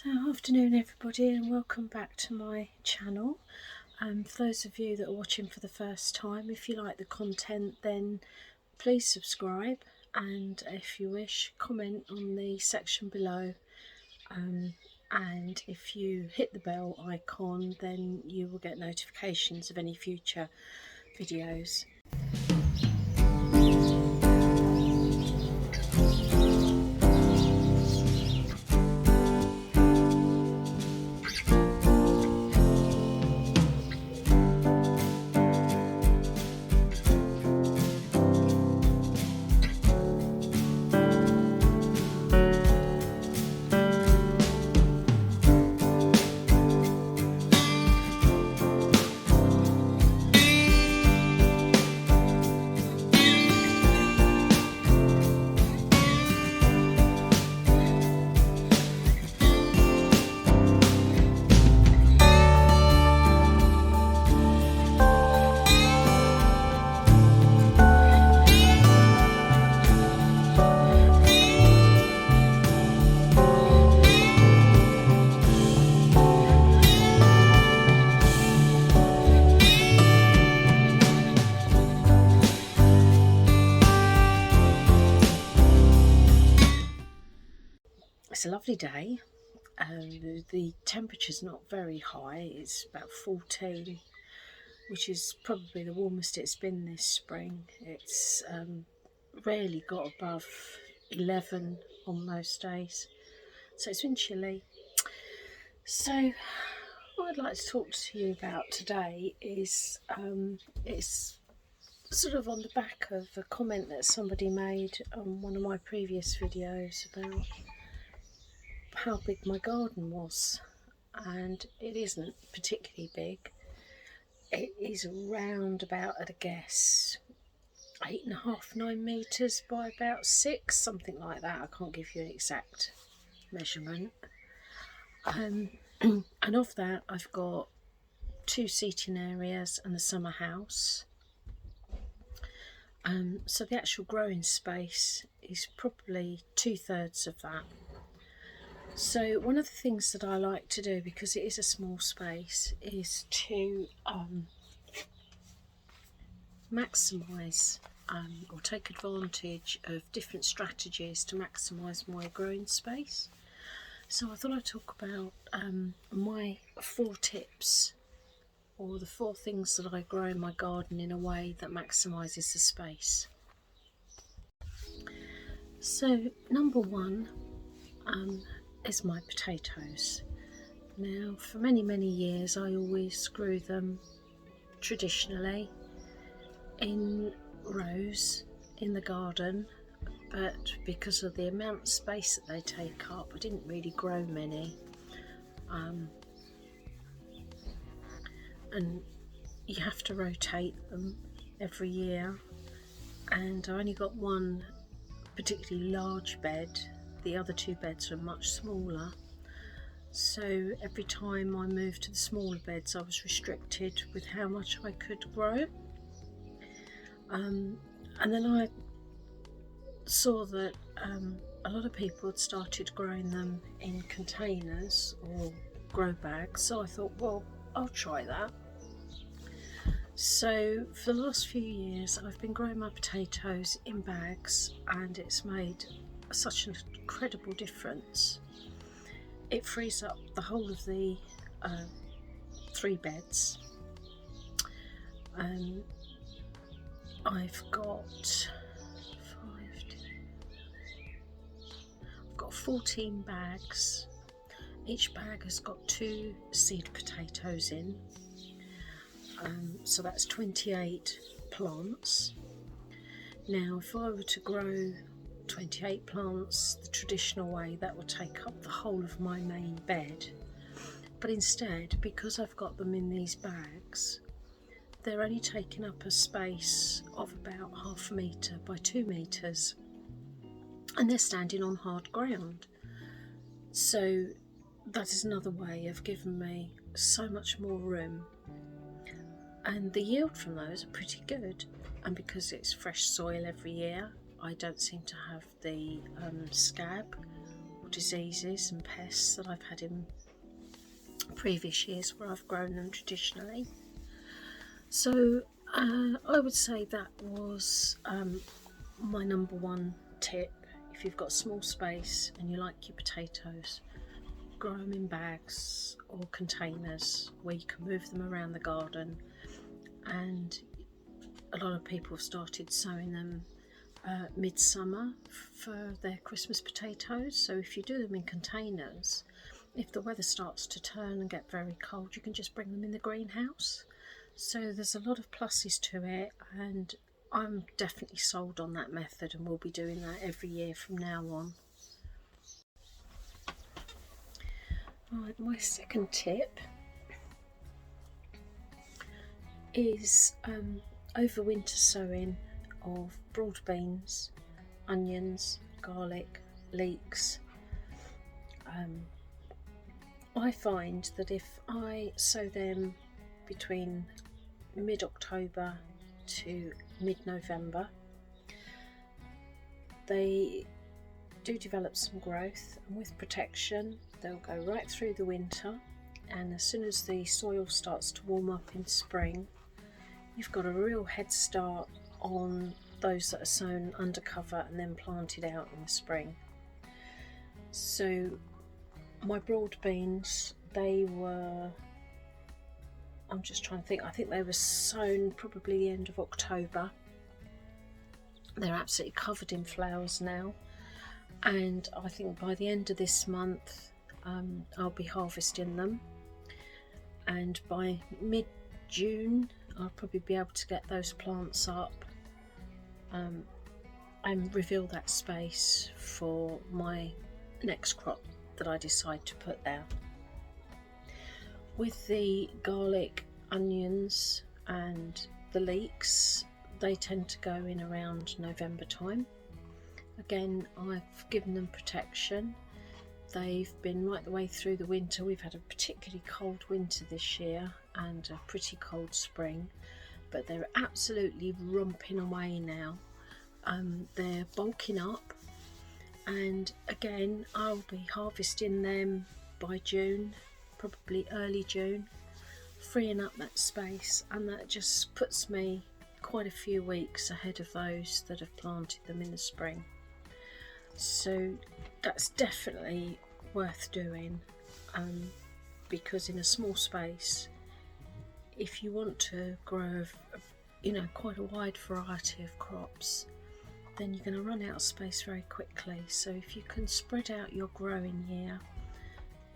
So, afternoon everybody, and welcome back to my channel. For those of you that are watching for the first time, if you like the content, then please subscribe, and if you wish, comment on the section below, and if you hit the bell icon, then you will get notifications of any future videos. It's a lovely day. The temperature's not very high, it's about 14, which is probably the warmest it's been this spring. It's rarely got above 11 on most days, so it's been chilly. So what I'd like to talk to you about today is it's sort of on the back of a comment that somebody made on one of my previous videos about how big my garden was, and it isn't particularly big. It is round about, at a guess, 8.5, 9 metres by about 6, something like that. I can't give you an exact measurement. And of that, I've got 2 seating areas and a summer house. So the actual growing space is probably 2/3 of that. So one of the things that I like to do, because it is a small space, is to maximise or take advantage of different strategies to maximise my growing space. So I thought I'd talk about my 4 tips, or the 4 things that I grow in my garden in a way that maximises the space. So number 1 is my potatoes. Now, for many years I always grew them traditionally in rows in the garden, but because of the amount of space that they take up, I didn't really grow many. And you have to rotate them every year, and I only got one particularly large bed. The other 2 beds are much smaller, so every time I moved to the smaller beds I was restricted with how much I could grow. And then I saw that a lot of people had started growing them in containers or grow bags, so I thought, well, I'll try that. So for the last few years I've been growing my potatoes in bags, and it's made such an incredible difference. It frees up the whole of the 3 beds. I've got 14 bags. Each bag has got 2 seed potatoes in, so that's 28 plants. Now, if I were to grow 28 plants the traditional way, that would take up the whole of my main bed. But instead, because I've got them in these bags, they're only taking up a space of about 0.5 metre by 2 metres, and they're standing on hard ground. So that is another way of giving me so much more room, and the yield from those are pretty good. And because it's fresh soil every year, I don't seem to have the scab little diseases and pests that I've had in previous years where I've grown them traditionally. So I would say that was my number one tip. If you've got small space and you like your potatoes, grow them in bags or containers where you can move them around the garden. And a lot of people have started sowing them midsummer for their Christmas potatoes. So if you do them in containers, if the weather starts to turn and get very cold, you can just bring them in the greenhouse. So there's a lot of pluses to it, and I'm definitely sold on that method, and we'll be doing that every year from now on. Right, my second tip is overwinter sowing of broad beans, onions, garlic, leeks. I find that if I sow them between mid-October to mid-November, they do develop some growth, and with protection they'll go right through the winter, and as soon as the soil starts to warm up in spring, you've got a real head start on those that are sown under cover and then planted out in the spring. So my broad beans, they were, I'm just trying to think, I think they were sown probably the end of October. They're absolutely covered in flowers now, and I think by the end of this month I'll be harvesting them, and by mid-June I'll probably be able to get those plants up and reveal that space for my next crop that I decide to put there. With the garlic, onions and the leeks, they tend to go in around November time. Again, I've given them protection. They've been right the way through the winter. We've had a particularly cold winter this year and a pretty cold spring, but they're absolutely romping away now. They're bulking up, and again I'll be harvesting them by June, probably early June, freeing up that space, and that just puts me quite a few weeks ahead of those that have planted them in the spring. So that's definitely worth doing, because in a small space, if you want to grow quite a wide variety of crops, then you're going to run out of space very quickly. So if you can spread out your growing year,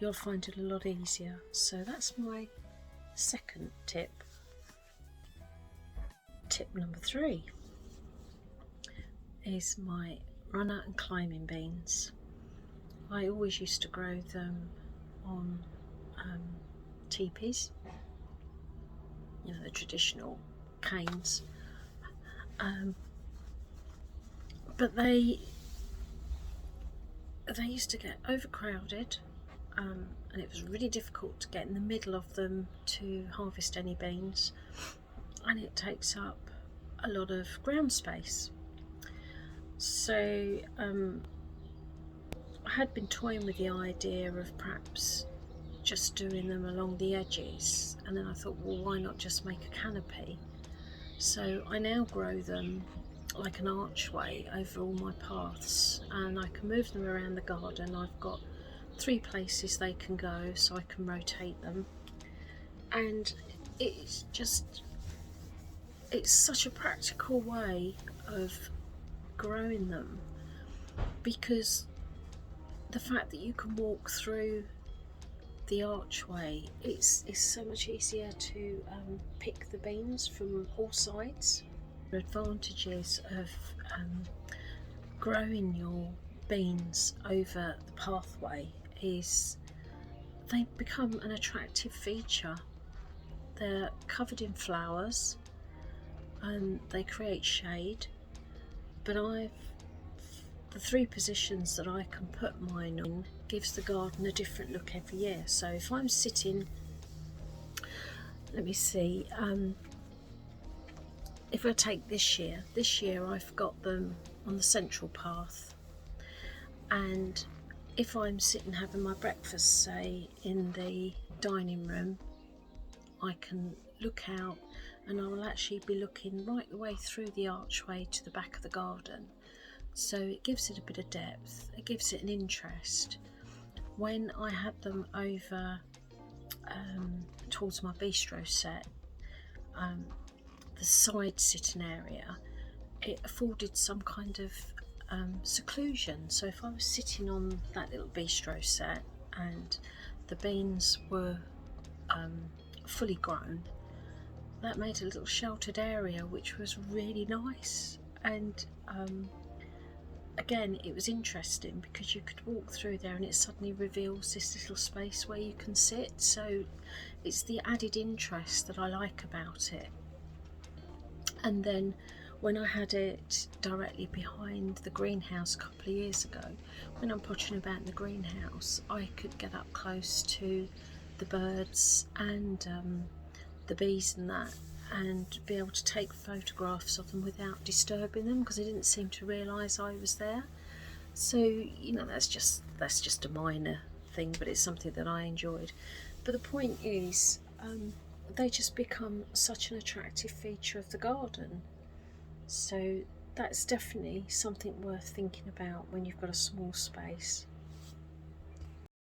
you'll find it a lot easier. So that's my second tip. Tip number 3 is my runner and climbing beans. I always used to grow them on teepees, the traditional canes, but they used to get overcrowded, and it was really difficult to get in the middle of them to harvest any beans, and it takes up a lot of ground space. So I had been toying with the idea of perhaps just doing them along the edges, and then I thought, well, why not just make a canopy? So I now grow them like an archway over all my paths, and I can move them around the garden. I've got 3 places they can go, so I can rotate them, and it's such a practical way of growing them, because the fact that you can walk through the archway, it's so much easier to pick the beans from all sides. The advantages of growing your beans over the pathway is they become an attractive feature. They're covered in flowers and they create shade, but the 3 positions that I can put mine in gives the garden a different look every year. So if I'm sitting, let me see, if I take this year I've got them on the central path, and if I'm sitting having my breakfast, say, in the dining room, I can look out and I will actually be looking right the way through the archway to the back of the garden. So it gives it a bit of depth, it gives it an interest. When I had them over towards my bistro set, the side sitting area, it afforded some kind of seclusion. So if I was sitting on that little bistro set and the beans were fully grown, that made a little sheltered area which was really nice. And again, it was interesting because you could walk through there and it suddenly reveals this little space where you can sit. So it's the added interest that I like about it. And then when I had it directly behind the greenhouse a couple of years ago, when I'm pottering about in the greenhouse, I could get up close to the birds and the bees and that, and be able to take photographs of them without disturbing them, because they didn't seem to realise I was there. So, you know, that's just a minor thing, but it's something that I enjoyed. But the point is, they just become such an attractive feature of the garden. So that's definitely something worth thinking about when you've got a small space.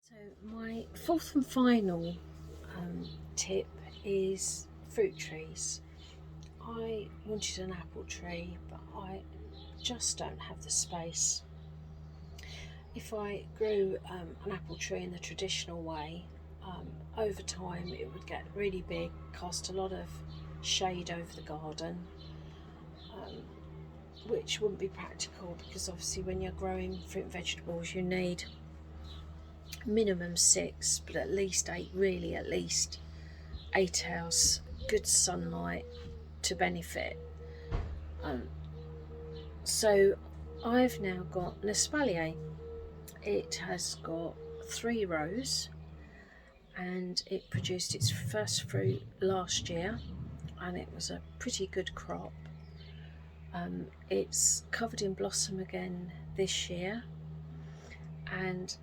So my fourth and final tip is fruit trees. I wanted an apple tree, but I just don't have the space. If I grew an apple tree in the traditional way, over time it would get really big, cast a lot of shade over the garden, which wouldn't be practical, because obviously when you're growing fruit and vegetables you need minimum 6, but at least 8, really at least 8 hours good sunlight to benefit. So I've now got an espalier. It has got 3 rows and it produced its first fruit last year and it was a pretty good crop. It's covered in blossom again this year, and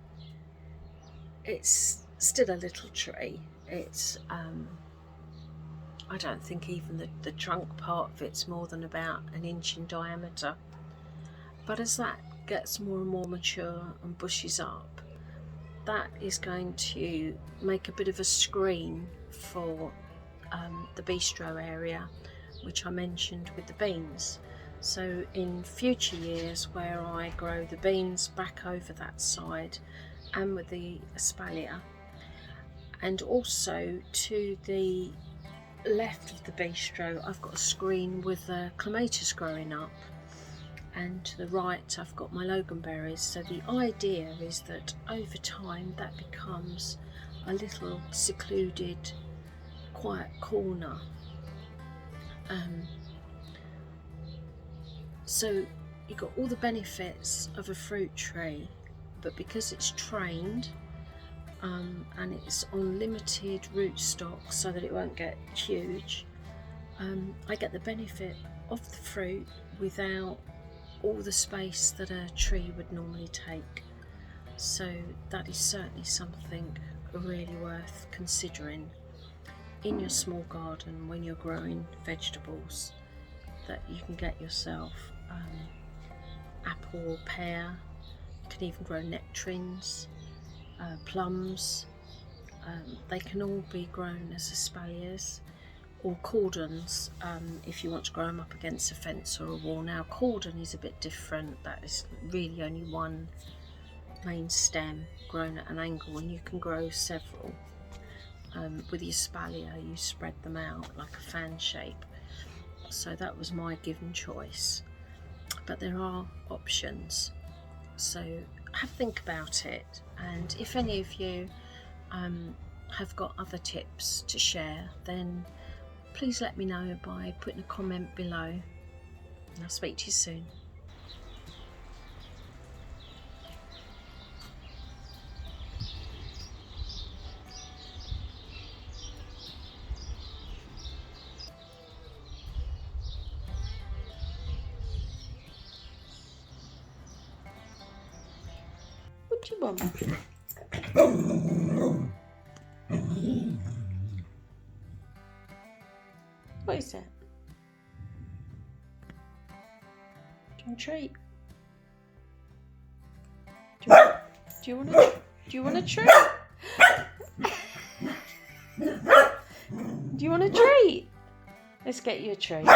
it's still a little tree. It's I don't think even the trunk part of it's more than about an inch in diameter, but as that gets more and more mature and bushes up, that is going to make a bit of a screen for the bistro area, which I mentioned with the beans. So in future years where I grow the beans back over that side and with the espalier, and also to the left of the bistro I've got a screen with clematis growing up, and to the right I've got my loganberries. So the idea is that over time that becomes a little secluded, quiet corner. So you've got all the benefits of a fruit tree, but because it's trained and it's on limited rootstock so that it won't get huge, I get the benefit of the fruit without all the space that a tree would normally take. So that is certainly something really worth considering in your small garden when you're growing vegetables, that you can get yourself apple or pear. You can even grow nectarines, plums. They can all be grown as espaliers or cordons if you want to grow them up against a fence or a wall. Now cordon is a bit different, that is really only one main stem grown at an angle, and you can grow several. With the espalier you spread them out like a fan shape, so that was my given choice, but there are options, so have a think about it. And if any of you have got other tips to share, then please let me know by putting a comment below, and I'll speak to you soon. What do you want? What is that? Do you want a treat? Do you want a treat? Do you want a treat? Let's get you a treat.